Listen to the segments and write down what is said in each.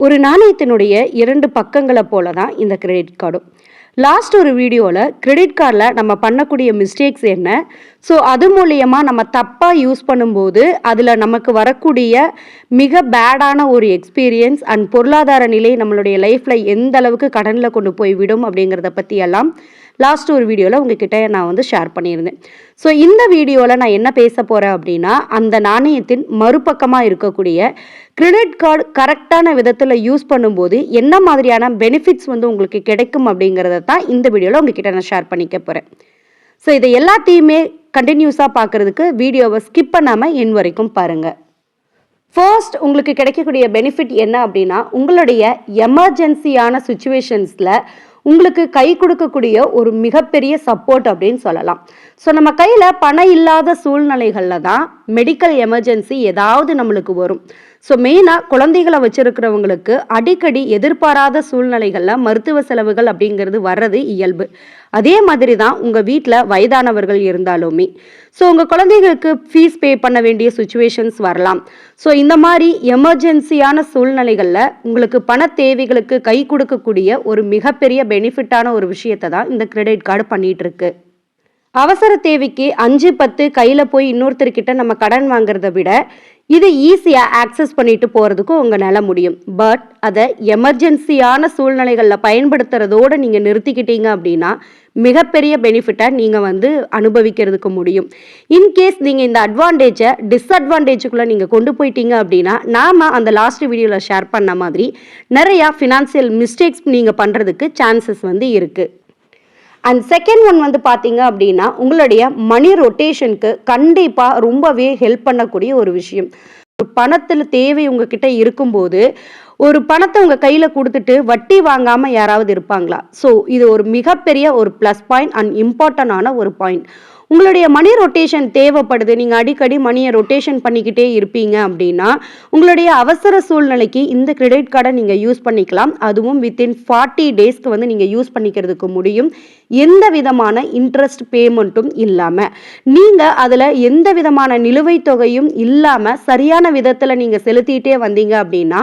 ஒரு நாணயத்தினுடைய 2 பக்கங்கள போல தான் இந்த கிரெடிட் கார்டும். லாஸ்ட் ஒரு வீடியோல கிரெடிட் கார்ட்ல நம்ம பண்ணக்கூடிய மிஸ்டேக்ஸ் என்ன? ஸோ அது மூலியமா நம்ம தப்பா யூஸ் பண்ணும்போது, அதுல நமக்கு வரக்கூடிய மிக பேடான ஒரு எக்ஸ்பீரியன்ஸ் அண்ட் பொருளாதார நிலை நம்மளுடைய லைஃப்ல எந்த அளவுக்கு கடன்ல கொண்டு போய் விடும் அப்படிங்கிறத பத்தி எல்லாம் லாஸ்ட் ஒரு வீடியோல உங்ககிட்ட நான் ஷேர் பண்ணியிருந்தேன். ஸோ இந்த வீடியோல நான் என்ன பேச போறேன் அப்படின்னா, அந்த நாணயத்தின் மறுபக்கமா இருக்கக்கூடிய கிரெடிட் கார்டு கரெக்டான விதத்துல யூஸ் பண்ணும்போது என்ன மாதிரியான பெனிஃபிட்ஸ் உங்களுக்கு கிடைக்கும் அப்படிங்கிறத தான் இந்த வீடியோல உங்ககிட்ட நான் ஷேர் பண்ணிக்க போறேன். ஸோ இதை எல்லாத்தையுமே கண்டினியூஸாக பார்க்குறதுக்கு வீடியோவை ஸ்கிப் பண்ணாமல் என் வரைக்கும் பாருங்கள். ஃபர்ஸ்ட் உங்களுக்கு கிடைக்கக்கூடிய பெனிஃபிட் என்ன அப்படின்னா, உங்களுடைய எமர்ஜென்சியான சுச்சுவேஷன்ஸில் உங்களுக்கு கை கொடுக்கக்கூடிய ஒரு மிகப்பெரிய சப்போர்ட் அப்படின்னு சொல்லலாம். ஸோ நம்ம கையில் பணம் இல்லாத சூழ்நிலைகளில் தான் மெடிக்கல் எமர்ஜென்சி ஏதாவது நம்மளுக்கு வரும். ஸோ மெயினாக குழந்தைகளை வச்சுருக்கிறவங்களுக்கு அடிக்கடி எதிர்பாராத சூழ்நிலைகளில் மருத்துவ செலவுகள் அப்படிங்கிறது வர்றது இயல்பு. அதே மாதிரி தான் உங்கள் வீட்டில் வயதானவர்கள் இருந்தாலுமே ஸோ உங்கள் குழந்தைகளுக்கு ஃபீஸ் பே பண்ண வேண்டிய சுச்சுவேஷன்ஸ் வரலாம். ஸோ இந்த மாதிரி எமர்ஜென்சியான சூழ்நிலைகளில் உங்களுக்கு பண தேவைகளுக்கு கை கொடுக்கக்கூடிய ஒரு மிகப்பெரிய பெனிஃபிட்டான ஒரு விஷயத்தை தான் இந்த கிரெடிட் கார்டு பண்ணிட்டு இருக்கு. அவசர தேவைக்கு 5-10 கையில் போய் இன்னொருத்தர்கிட்ட நம்ம கடன் வாங்குறத விட இது ஈஸியாக ஆக்சஸ் பண்ணிட்டு போகிறதுக்கும் உங்களால் முடியும். பட் அதை எமர்ஜென்சியான சூழ்நிலைகளில் பயன்படுத்துறதோடு நீங்கள் நிறுத்திக்கிட்டீங்க அப்படின்னா மிகப்பெரிய பெனிஃபிட்டை நீங்கள் அனுபவிக்கிறதுக்கு முடியும். இன்கேஸ் நீங்கள் இந்த அட்வான்டேஜை டிஸ்அட்வான்டேஜுக்குள்ளே நீங்கள் கொண்டு போயிட்டீங்க அப்படின்னா, நாம் அந்த லாஸ்ட் வீடியோவில் ஷேர் பண்ண மாதிரி நிறையா ஃபினான்சியல் மிஸ்டேக்ஸ் நீங்கள் பண்ணுறதுக்கு சான்சஸ் இருக்குது. அண்ட் செகண்ட் ஒன் பார்த்தீங்க அப்படின்னா, உங்களுடைய மணி ரொட்டேஷனுக்கு கண்டிப்பாக ரொம்பவே ஹெல்ப் பண்ணக்கூடிய ஒரு விஷயம். ஒரு பணத்தில் தேவை உங்ககிட்ட இருக்கும்போது ஒரு பணத்தை உங்கள் கையில் கொடுத்துட்டு வட்டி வாங்காமல் யாராவது இருப்பாங்களா? ஸோ இது ஒரு மிகப்பெரிய ஒரு ப்ளஸ் பாயிண்ட் அண்ட் இம்பார்ட்டண்டான ஒரு பாயிண்ட். உங்களுடைய மணி ரொட்டேஷன் தேவைப்படுது, நீங்கள் அடிக்கடி மணியை ரொட்டேஷன் பண்ணிக்கிட்டே இருப்பீங்க அப்படின்னா உங்களுடைய அவசர சூழ்நிலைக்கு இந்த கிரெடிட் கார்டை நீங்கள் யூஸ் பண்ணிக்கலாம். அதுவும் வித்தின் 40 டேஸ்க்கு நீங்கள் யூஸ் பண்ணிக்கிறதுக்கு முடியும். எந்த விதமான இன்ட்ரெஸ்ட் பேமெண்ட்டும் இல்லாமல், நீங்கள் அதில் எந்த விதமான நிலுவைத் தொகையும் இல்லாமல் சரியான விதத்தில் நீங்கள் செலுத்திட்டே வந்தீங்க அப்படின்னா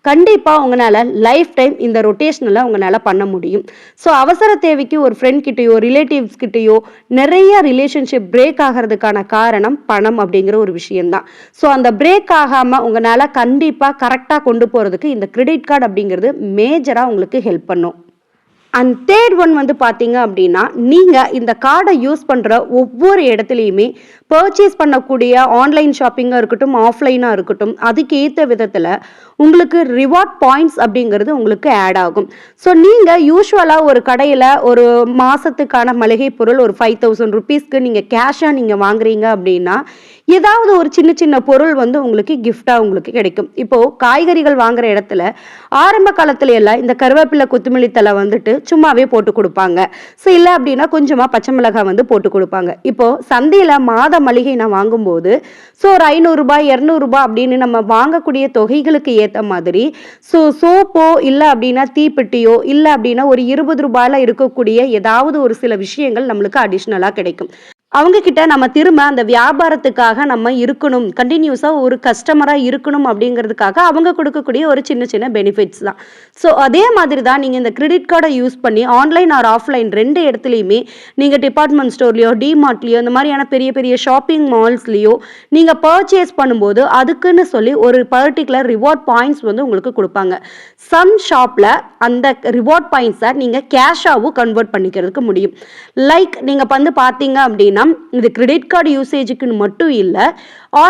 கண்டிப்பாக உங்களால் லைஃப் டைம் இந்த ரொட்டேஷனில் உங்களால் பண்ண முடியும். ஸோ அவசர தேவைக்கு ஒரு ஃப்ரெண்ட் கிட்டேயோ ரிலேட்டிவ்ஸ் கிட்டேயோ நிறைய ரிலேஷன்ஷிப் பிரேக் ஆகிறதுக்கான காரணம் பணம் அப்படிங்கிற ஒரு விஷயம்தான். ஸோ அந்த பிரேக் ஆகாமல் உங்களால் கண்டிப்பாக கரெக்டாக கொண்டு போகிறதுக்கு இந்த கிரெடிட் கார்டு அப்படிங்கிறது மேஜராக உங்களுக்கு ஹெல்ப் பண்ணும். அண்ட் தேர்ட் ஒன் பார்த்தீங்க அப்படின்னா, நீங்கள் இந்த கார்டை யூஸ் பண்ணுற ஒவ்வொரு இடத்துலையுமே பர்ச்சேஸ் பண்ணக்கூடிய ஆன்லைன் ஷாப்பிங்காக இருக்கட்டும், ஆஃப்லைனாக இருக்கட்டும், அதுக்கு ஏற்ற விதத்தில் உங்களுக்கு ரிவார்ட் பாயிண்ட்ஸ் அப்படிங்கிறது உங்களுக்கு ஆட் ஆகும். ஸோ நீங்கள் யூஸ்வலாக ஒரு கடையில் ஒரு மாதத்துக்கான மளிகை பொருள் ஒரு 5000 ருபீஸ்க்கு நீங்கள் கேஷாக நீங்கள் வாங்குறீங்க அப்படின்னா ஏதாவது ஒரு சின்ன சின்ன பொருள் உங்களுக்கு கிஃப்டாக உங்களுக்கு கிடைக்கும். இப்போது காய்கறிகள் வாங்குற இடத்துல ஆரம்ப காலத்துல எல்லாம் இந்த கருவேப்பிலை கொத்தமல்லி தலை சும்மாவே போட்டு கொடுப்பாங்க. ஸோ இல்லை அப்படின்னா கொஞ்சமாக பச்சை மிளகாய் போட்டு கொடுப்பாங்க. இப்போது சந்தையில் மாத மளிகை நான் வாங்கும்போது ஸோ ஒரு 500 ரூபாய் 200 ரூபாய் அப்படின்னு நம்ம வாங்கக்கூடிய தொகைகளுக்கு ஏற்ற மாதிரி ஸோ சோப்போ இல்லை அப்படின்னா தீப்பெட்டியோ இல்லை அப்படின்னா ஒரு 20 ரூபாயில் இருக்கக்கூடிய ஏதாவது ஒரு சில விஷயங்கள் நம்மளுக்கு அடிஷ்னலாக கிடைக்கும். அவங்க கிட்ட நம்ம திரும்ப அந்த வியாபாரத்துக்காக நம்ம இருக்கணும், கண்டினியூஸாக ஒரு கஸ்டமராக இருக்கணும் அப்படிங்கிறதுக்காக அவங்க கொடுக்கக்கூடிய ஒரு சின்ன சின்ன பெனிஃபிட்ஸ் தான். ஸோ அதே மாதிரி தான் நீங்கள் இந்த கிரெடிட் கார்டை யூஸ் பண்ணி ஆன்லைன் ஆர் ஆஃப்லைன் 2 இடத்துலையுமே நீங்கள் டிபார்ட்மெண்ட் ஸ்டோர்லையோ டிமார்ட்லையோ இந்த மாதிரியான பெரிய பெரிய ஷாப்பிங் மால்ஸ்லையோ நீங்கள் பர்ச்சேஸ் பண்ணும்போது அதுக்குன்னு சொல்லி ஒரு பர்டிகுலர் ரிவார்ட் பாயிண்ட்ஸ் உங்களுக்கு கொடுப்பாங்க. சம் ஷாப்பில் அந்த ரிவார்ட் பாயிண்ட்ஸை நீங்கள் கேஷாகவும் கன்வெர்ட் பண்ணிக்கிறதுக்கு முடியும். லைக் நீங்கள் பார்த்தீங்க அப்படின்னா இது கிரெடிட் கார்டு யூசேஜுக்குன்னு மட்டும் இல்லை,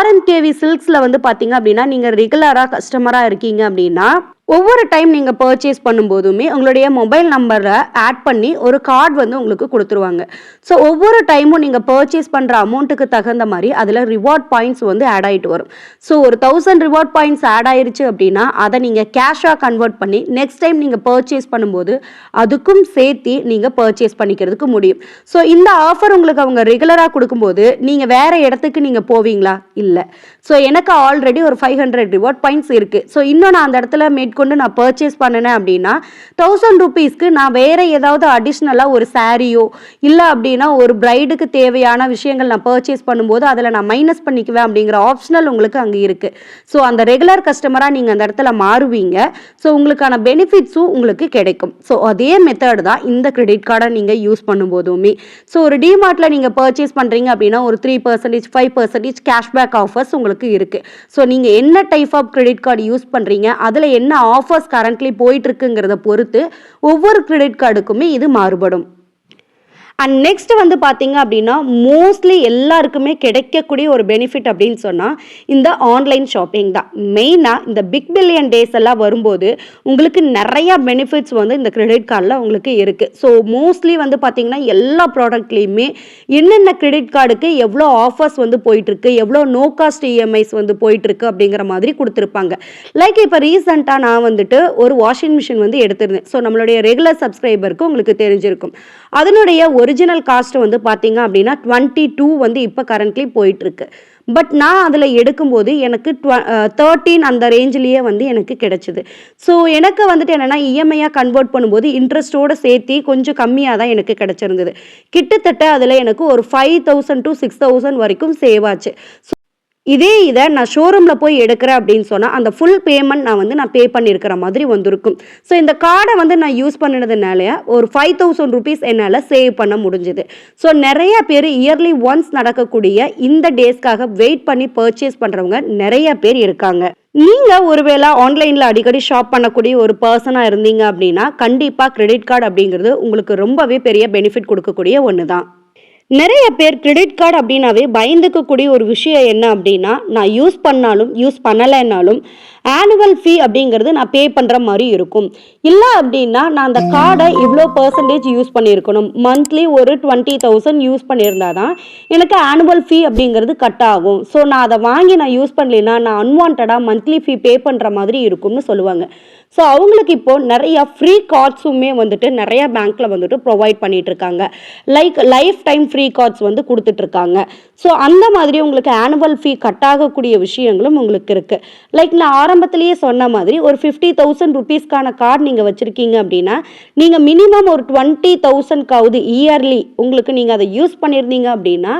RNKV சில்க்ஸில் பார்த்தீங்க அப்படின்னா நீங்கள் ரெகுலராக கஸ்டமராக இருக்கீங்க அப்படின்னா ஒவ்வொரு டைம் நீங்கள் பர்ச்சேஸ் பண்ணும்போதுமே உங்களுடைய மொபைல் நம்பரை ஆட் பண்ணி ஒரு கார்டு உங்களுக்கு கொடுத்துருவாங்க. ஸோ ஒவ்வொரு டைமும் நீங்கள் பர்ச்சேஸ் பண்ணுற அமௌண்ட்டுக்கு தகுந்த மாதிரி அதில் ரிவார்ட் பாயிண்ட்ஸ் ஆட் ஆகிட்டு வரும். ஸோ ஒரு 1000 ரிவார்ட் பாயிண்ட்ஸ் ஆட் ஆயிருச்சு அப்படின்னா அதை நீங்கள் கேஷாக கன்வெர்ட் பண்ணி நெக்ஸ்ட் டைம் நீங்கள் பர்ச்சேஸ் பண்ணும்போது அதுக்கும் சேர்த்து நீங்கள் பர்ச்சேஸ் பண்ணிக்கிறதுக்கு முடியும். ஸோ இந்த ஆஃபர் உங்களுக்கு அவங்க ரெகுலராக கொடுக்கும்போது நீங்கள் வேறு இடத்துக்கு நீங்கள் போவீங்களா? இல்லை. ஸோ எனக்கு ஆல்ரெடி ஒரு 500 ரிவார்ட் பாயிண்ட்ஸ் இருக்குது. ஸோ இன்னும் நான் அந்த இடத்துல கொண்டு நான் பர்ச்சேஸ் பண்ணினேன் அப்படின்னா 1000 ரூபீஸ்க்கு நான் வேற ஏதாவது அடிஷ்னலாக ஒரு சாரியோ இல்லை அப்படின்னா ஒரு பிரைடுக்கு தேவையான விஷயங்கள் நான் பர்ச்சேஸ் பண்ணும்போது அதில் நான் மைனஸ் பண்ணிக்குவேன் அப்படிங்கிற ஆப்ஷனல் உங்களுக்கு அங்கே இருக்குது. ஸோ அந்த ரெகுலர் கஸ்டமராக நீங்கள் அந்த இடத்துல மாறுவீங்க. ஸோ உங்களுக்கான பெனிஃபிட்ஸும் உங்களுக்கு கிடைக்கும். ஸோ அதே மெத்தட் தான் இந்த கிரெடிட் கார்டை நீங்கள் யூஸ் பண்ணும்போதுமே. ஸோ ஒரு டிமார்ட்டில் நீங்கள் பர்ச்சேஸ் பண்ணுறீங்க அப்படின்னா ஒரு 3% 5% கேஷ்பேக் ஆஃபர்ஸ் உங்களுக்கு இருக்குது. ஸோ நீங்கள் என்ன type of credit card use பண்ணுறீங்க, அதில் என்ன ஆஃபர்ஸ் கரண்ட்லி போயிட்டு இருக்குங்கிறத பொறுத்து ஒவ்வொரு கிரெடிட் கார்டுக்குமே இது மாறுபடும். அண்ட் நெக்ஸ்ட் வந்து பார்த்தீங்க அப்படின்னா மோஸ்ட்லி எல்லாருக்குமே கிடைக்கக்கூடிய ஒரு பெனிஃபிட் அப்படின்னு சொன்னால் இந்த ஆன்லைன் ஷாப்பிங் தான். மெயினாக இந்த பிக் பில்லியன் டேஸ் எல்லாம் வரும்போது உங்களுக்கு நிறையா பெனிஃபிட்ஸ் வந்து இந்த கிரெடிட் கார்டில் உங்களுக்கு இருக்குது. ஸோ மோஸ்ட்லி வந்து பார்த்தீங்கன்னா எல்லா ப்ராடக்ட்லேயுமே என்னென்ன கிரெடிட் கார்டுக்கு எவ்வளோ ஆஃபர்ஸ் வந்து போயிட்டுருக்கு, எவ்வளோ நோ காஸ்ட் இஎம்ஐஸ் வந்து போயிட்டுருக்கு அப்படிங்கிற மாதிரி கொடுத்துருப்பாங்க. லைக் இப்போ ரீசெண்டாக நான் வந்துட்டு ஒரு வாஷிங் மிஷின் வந்து எடுத்திருந்தேன். ஸோ நம்மளுடைய ரெகுலர் சப்ஸ்கிரைபருக்கு உங்களுக்கு தெரிஞ்சிருக்கும். அதனுடைய ஒரிஜினல் காஸ்ட் வந்து பார்த்தீங்க அப்படின்னா 22 வந்து இப்போ கரண்ட்லி போயிட்டுருக்கு. பட் நான் அதில் எடுக்கும்போது எனக்கு 13 அந்த ரேஞ்சிலேயே வந்து எனக்கு கிடைச்சிது. ஸோ எனக்கு வந்துட்டு என்னென்னா இஎம்ஐயாக கன்வெர்ட் பண்ணும்போது இன்ட்ரெஸ்ட்டோடு சேர்த்து கொஞ்சம் கம்மியாக தான் எனக்கு கிடச்சிருந்தது. கிட்டத்தட்ட அதில் எனக்கு ஒரு 5000 to 6000 வரைக்கும் சேவ் ஆச்சு. இதே இதை நான் ஷோரூமில் போய் எடுக்கிறேன் அப்படின்னு சொன்னால் அந்த ஃபுல் பேமெண்ட் நான் பே பண்ணியிருக்கிற மாதிரி வந்திருக்கும். ஸோ இந்த கார்டை வந்து நான் யூஸ் பண்ணினதுனால ஒரு 5000 ரூபீஸ் என்னால் சேவ் பண்ண முடிஞ்சுது. ஸோ நிறைய பேர் இயர்லி ஒன்ஸ் நடக்கக்கூடிய இந்த டேஸ்க்காக வெயிட் பண்ணி பர்ச்சேஸ் பண்ணுறவங்க நிறைய பேர் இருக்காங்க. நீங்கள் ஒருவேளை ஆன்லைனில் அடிக்கடி ஷாப் பண்ணக்கூடிய ஒரு பர்சனாக இருந்தீங்க அப்படின்னா கண்டிப்பாக கிரெடிட் கார்டு அப்படிங்கிறது உங்களுக்கு ரொம்பவே பெரிய பெனிஃபிட் கொடுக்கக்கூடிய ஒன்று தான். நிறைய பேர் கிரெடிட் கார்டு அப்படின்னாவே பயந்துக்கக்கூடிய ஒரு விஷயம் என்ன அப்படின்னா, நான் யூஸ் பண்ணாலும் யூஸ் பண்ணலைன்னாலும் ஆனுவல் ஃபீ அப்படிங்கிறது நான் பே பண்ணுற மாதிரி இருக்கும். இல்லை அப்படின்னா நான் அந்த கார்டை இவ்வளோ பர்சன்டேஜ் யூஸ் பண்ணியிருக்கணும், மந்த்லி ஒரு 20,000 யூஸ் பண்ணியிருந்தா தான் எனக்கு ஆனுவல் ஃபீ அப்படிங்கிறது கட் ஆகும். ஸோ நான் அதை வாங்கி நான் யூஸ் பண்ணலைன்னா நான் அன்வான்டாக மந்த்லி ஃபீ பே பண்ணுற மாதிரி இருக்கும்னு சொல்லுவாங்க. ஸோ அவங்களுக்கு இப்போது நிறையா ஃப்ரீ கார்ட்ஸுமே வந்துட்டு நிறையா பேங்க்கில் வந்துட்டு ப்ரொவைட் பண்ணிகிட்டு இருக்காங்க. Like life time free cards வந்து கொடுத்துட்ருக்காங்க. ஸோ அந்த மாதிரி உங்களுக்கு ஆனுவல் ஃபீ கட் ஆகக்கூடிய விஷயங்களும் உங்களுக்கு இருக்குது. லைக் நான் ஆரம்பத்திலேயே சொன்ன மாதிரி ஒரு 50,000 ருபீஸ்க்கான கார்டு நீங்கள் வச்சுருக்கீங்க அப்படின்னா நீங்கள் மினிமம் ஒரு 20,000க்காவது இயர்லி உங்களுக்கு நீங்கள் அதை யூஸ் பண்ணியிருந்தீங்க அப்படின்னா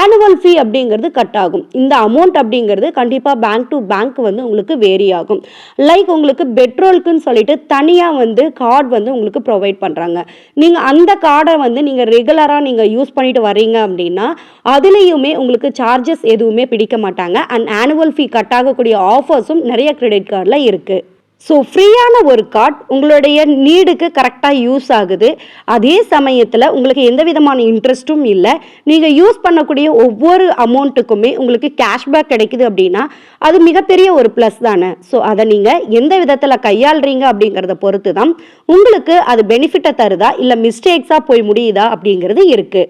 ஆனுவல் ஃபீ அப்படிங்கிறது கட் ஆகும். இந்த அமௌண்ட் அப்படிங்கிறது கண்டிப்பாக பேங்க் டு பேங்க் வந்து உங்களுக்கு வேரி ஆகும். லைக் உங்களுக்கு பெட்ரோலுக்குன்னு சொல்லிட்டு தனியாக வந்து கார்டு வந்து உங்களுக்கு ப்ரொவைட் பண்ணுறாங்க. நீங்கள் அந்த கார்டை வந்து நீங்கள் ரெகுலராக நீங்கள் யூஸ் பண்ணிட்டு வரீங்க அப்படின்னா அதுலேயுமே உங்களுக்கு சார்ஜஸ் எதுவுமே பிடிக்க மாட்டாங்க. அண்ட் ஆனுவல் ஃபீ கட் ஆகக்கூடிய ஆஃபர்ஸும் நிறைய கிரெடிட் கார்டில் இருக்குது. ஸோ ஃப்ரீயான ஒரு கார்டு உங்களுடைய நீடுக்கு கரெக்டாக யூஸ் ஆகுது. அதே சமயத்தில் உங்களுக்கு எந்த விதமான இன்ட்ரெஸ்ட்டும் இல்லை. நீங்கள் யூஸ் பண்ணக்கூடிய ஒவ்வொரு அமௌண்ட்டுக்குமே உங்களுக்கு கேஷ்பேக் கிடைக்குது அப்படின்னா அது மிகப்பெரிய ஒரு ப்ளஸ் தானே. ஸோ அதை நீங்கள் எந்த விதத்தில் கையாளுறீங்க அப்படிங்கிறத பொறுத்து தான் உங்களுக்கு அது பெனிஃபிட்டை தருதா இல்லை மிஸ்டேக்ஸாக போய் முடியுதா அப்படிங்கிறது இருக்குது.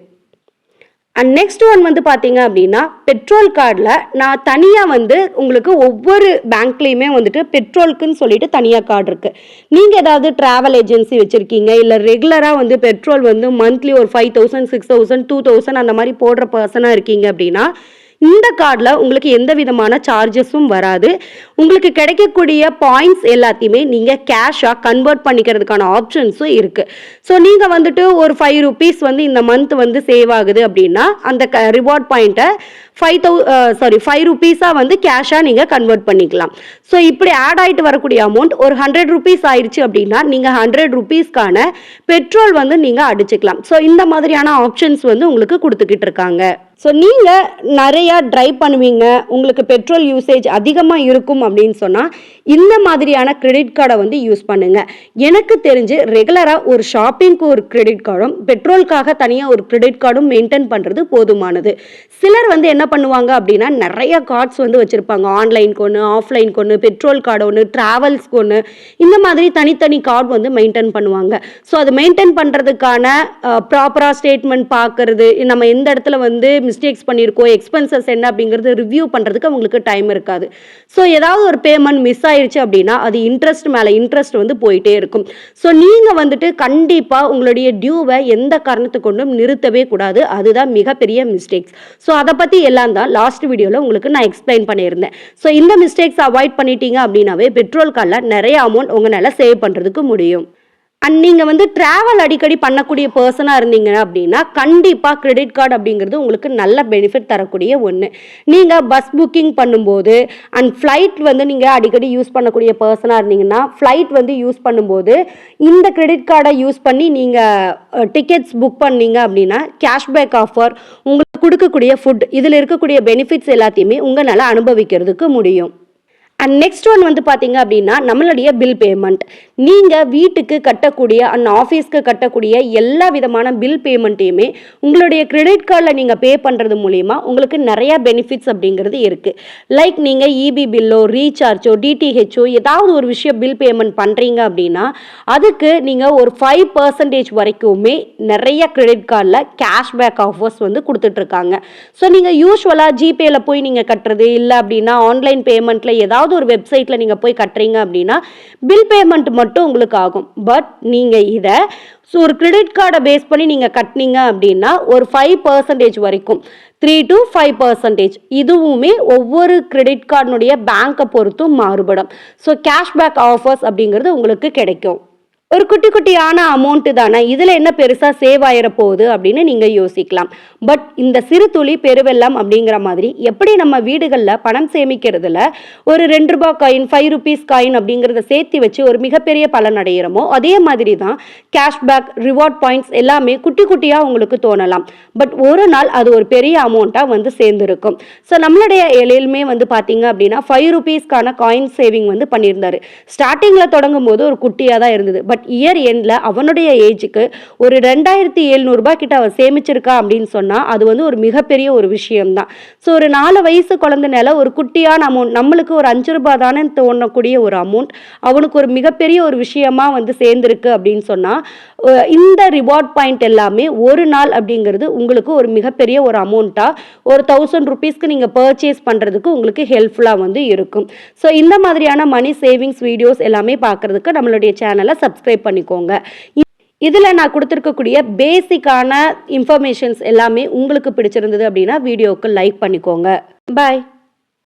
அண்ட் நெக்ஸ்ட் ஒன் வந்து பார்த்தீங்க அப்படின்னா பெட்ரோல் கார்டில் நான் தனியாக வந்து உங்களுக்கு ஒவ்வொரு பேங்க்லேயுமே வந்துட்டு பெட்ரோலுக்குன்னு சொல்லிட்டு தனியாக கார்டு இருக்குது. நீங்கள் ஏதாவது ட்ராவல் ஏஜென்சி வச்சுருக்கீங்க இல்லை ரெகுலராக வந்து பெட்ரோல் வந்து மந்த்லி ஒரு 5,000 6,000 2,000 அந்த மாதிரி போடுற பர்சனாக இருக்கீங்க அப்படின்னா இந்த கார்டில் உங்களுக்கு எந்த விதமான சார்ஜஸும் வராது. உங்களுக்கு கிடைக்கக்கூடிய பாயிண்ட்ஸ் எல்லாத்தையுமே நீங்கள் கேஷாக கன்வெர்ட் பண்ணிக்கிறதுக்கான ஆப்ஷன்ஸும் இருக்குது. ஸோ நீங்கள் வந்துட்டு ஒரு 5 ரூபீஸ் வந்து இந்த மந்த் வந்து சேவ் ஆகுது அப்படின்னா அந்த ரிவார்ட் பாயிண்ட்டை 5 ரூபீஸாக வந்து கேஷாக நீங்கள் கன்வெர்ட் பண்ணிக்கலாம். ஸோ இப்படி ஆட் ஆகிட்டு வரக்கூடிய அமௌண்ட் ஒரு 100 ரூபீஸ் ஆயிடுச்சு அப்படின்னா நீங்கள் 100 ரூபீஸ்க்கான பெட்ரோல் வந்து நீங்கள் அடிச்சுக்கலாம். ஸோ இந்த மாதிரியான ஆப்ஷன்ஸ் வந்து உங்களுக்கு கொடுத்துக்கிட்டு இருக்காங்க. ஸோ நீங்கள் நிறையா ட்ரைவ் பண்ணுவீங்க, உங்களுக்கு பெட்ரோல் யூசேஜ் அதிகமாக இருக்கும் அப்படின்னு சொன்னால் இந்த மாதிரியான கிரெடிட் கார்டை வந்து யூஸ் பண்ணுங்கள். எனக்கு தெரிஞ்சு ரெகுலராக ஒரு ஷாப்பிங்க்கு ஒரு கிரெடிட் கார்டும் பெட்ரோலுக்காக தனியாக ஒரு கிரெடிட் கார்டும் மெயின்டைன் பண்ணுறது போதுமானது. சிலர் வந்து என்ன பண்ணுவாங்க அப்படின்னா நிறைய கார்ட்ஸ் வந்து வச்சுருப்பாங்க. ஆன்லைனுக்கு ஒன்று, ஆஃப்லைனுக்கு ஒன்று, பெட்ரோல் கார்டு ஒன்று, ட்ராவல்ஸ்க்கு ஒன்று, இந்த மாதிரி தனித்தனி கார்டு வந்து மெயின்டைன் பண்ணுவாங்க. ஸோ அது மெயின்டைன் பண்ணுறதுக்கான ப்ராப்பராக ஸ்டேட்மெண்ட் பார்க்கறது, நம்ம எந்த இடத்துல வந்து மிஸ்டேக்ஸ் பண்ணியிருக்கோம், எக்ஸ்பென்சஸ் என்ன அப்படிங்கிறது ரிவ்யூ பண்ணுறதுக்கு அவங்களுக்கு டைம் இருக்காது. ஸோ ஏதாவது ஒரு பேமெண்ட் மிஸ் ஆயிடுச்சு அப்படின்னா அது இன்ட்ரெஸ்ட் மேலே இன்ட்ரெஸ்ட் வந்து போயிட்டே இருக்கும். ஸோ நீங்கள் வந்துட்டு கண்டிப்பாக உங்களுடைய டியூவை எந்த காரணத்தை கொண்டும் நிறுத்தவே கூடாது. அதுதான் மிகப்பெரிய மிஸ்டேக்ஸ். ஸோ அதை பற்றி எல்லாம் தான் லாஸ்ட் வீடியோவில் உங்களுக்கு நான் எக்ஸ்பிளைன் பண்ணியிருந்தேன். ஸோ இந்த மிஸ்டேக்ஸ் அவாய்ட் பண்ணிட்டீங்க அப்படின்னாவே பெட்ரோல் கார்டில் நிறைய அமௌண்ட் உங்களால் சேவ் பண்ணுறதுக்கு முடியும். அண்ட் நீங்கள் வந்து ட்ராவல் அடிக்கடி பண்ணக்கூடிய பர்சனாக இருந்தீங்க அப்படின்னா கண்டிப்பாக கிரெடிட் கார்டு அப்படிங்கிறது உங்களுக்கு நல்ல பெனிஃபிட் தரக்கூடிய ஒன்று. நீங்கள் பஸ் புக்கிங் பண்ணும்போது அண்ட் ஃப்ளைட் வந்து நீங்கள் அடிக்கடி யூஸ் பண்ணக்கூடிய பர்சனாக இருந்தீங்கன்னா ஃப்ளைட் வந்து யூஸ் பண்ணும்போது இந்த கிரெடிட் கார்டை யூஸ் பண்ணி நீங்கள் டிக்கெட்ஸ் புக் பண்ணீங்க அப்படின்னா கேஷ்பேக் ஆஃபர், உங்களுக்கு கொடுக்கக்கூடிய ஃபுட், இதில் இருக்கக்கூடிய பெனிஃபிட்ஸ் எல்லாத்தையுமே உங்களால் அனுபவிக்கிறதுக்கு முடியும். அண்ட் நெக்ஸ்ட் ஒன் வந்து பார்த்தீங்க அப்படின்னா நம்மளுடைய பில் பேமெண்ட். நீங்கள் வீட்டுக்கு கட்டக்கூடிய அண்ட் ஆஃபீஸ்க்கு கட்டக்கூடிய எல்லா விதமான பில் பேமெண்ட்டையுமே உங்களுடைய கிரெடிட் கார்டில் நீங்கள் பே பண்ணுறது மூலிமா உங்களுக்கு நிறையா பெனிஃபிட்ஸ் அப்படிங்கிறது இருக்குது. லைக் நீங்கள் இபி பில்லோ, ரீசார்ஜோ, டிடிஹெச்சோ ஏதாவது ஒரு விஷயம் பில் பேமெண்ட் பண்ணுறீங்க அப்படின்னா அதுக்கு நீங்கள் ஒரு 5% வரைக்குமே நிறைய கிரெடிட் கார்டில் கேஷ்பேக் ஆஃபர்ஸ் வந்து கொடுத்துட்ருக்காங்க. ஸோ நீங்கள் யூஸ்வலாக ஜிபேயில் போய் நீங்கள் கட்டுறது இல்லை அப்படின்னா ஆன்லைன் பேமெண்ட்டில் ஏதாவது ஒரு வெப்சைட்ல நீங்க போய் கட்டுறீங்க அப்படின்னா பில் பேமெண்ட் மட்டும் உங்களுக்கு ஆகும். பட் நீங்க இதை ஒரு கிரெடிட் கார்டை பேஸ் பண்ணி நீங்க கட்டினீங்க அப்படின்னா ஒரு 5% வரைக்கும் 3 to 5% இதுவுமே ஒவ்வொரு கிரெடிட் கார்டுனுடைய பேங்கை பொறுத்தும் மாறுபடும். ஸோ கேஷ்பேக் ஆஃபர்ஸ் அப்படிங்கிறது உங்களுக்கு கிடைக்கும். ஒரு குட்டி குட்டியான அமௌண்ட்டு தானே, இதில் என்ன பெருசாக சேவ் ஆகிற போகுது அப்படின்னு நீங்கள் யோசிக்கலாம். பட் இந்த சிறு துளி பெருவெல்லாம் அப்படிங்கிற மாதிரி எப்படி நம்ம வீடுகளில் பணம் சேமிக்கிறதுல ஒரு 2 ரூபாய் காயின், 5 rupees காயின் அப்படிங்கிறத சேர்த்து வச்சு ஒரு மிகப்பெரிய பலன் அடைகிறோமோ அதே மாதிரி தான் கேஷ்பேக், ரிவார்ட் பாயிண்ட்ஸ் எல்லாமே குட்டி குட்டியாக உங்களுக்கு தோணலாம். பட் ஒரு நாள் அது ஒரு பெரிய அமௌண்ட்டாக வந்து சேர்ந்துருக்கும். ஸோ நம்மளுடைய எழிலுமே வந்து பார்த்தீங்க அப்படின்னா 5 rupeesக்கான காயின் சேவிங் வந்து பண்ணியிருந்தாரு. ஸ்டார்டிங்கில் தொடங்கும் போது ஒரு குட்டியாக தான் இருந்தது. பட் இயர் எண்டில் அவனுடைய ஏஜுக்கு ஒரு 2700 ரூபாய் கிட்ட அவன் சேமிச்சிருக்கா அப்படின்னு சொன்னால் அது வந்து ஒரு மிகப்பெரிய ஒரு விஷயம்தான். ஸோ ஒரு 4 வயசு குழந்தைனால ஒரு குட்டியான அமௌண்ட், நம்மளுக்கு ஒரு 5 ரூபாய் தானே தோணக்கூடிய ஒரு அமௌண்ட் அவனுக்கு ஒரு மிகப்பெரிய ஒரு விஷயமா வந்து சேர்ந்துருக்கு அப்படின்னு சொன்னால் இந்த ரிவார்ட் பாயிண்ட் எல்லாமே ஒரு நாள் அப்படிங்கிறது உங்களுக்கு ஒரு மிகப்பெரிய ஒரு அமௌண்ட்டாக ஒரு 1000 rupeesக்கு நீங்கள் பர்ச்சேஸ் பண்ணுறதுக்கு உங்களுக்கு ஹெல்ப்ஃபுல்லாக வந்து இருக்கும். ஸோ இந்த மாதிரியான மணி சேவிங்ஸ் வீடியோஸ் எல்லாமே பார்க்குறதுக்கு நம்மளுடைய சேனலை சப்ஸ்கிரைப் பண்ணிக்கோங்க. இதில் நான் கொடுத்துருக்கக்கூடிய பேசிக்கான இன்ஃபர்மேஷன்ஸ் எல்லாமே உங்களுக்கு பிடிச்சிருந்தது அப்படின்னா வீடியோவுக்கு லைக் பண்ணிக்கோங்க. பாய்.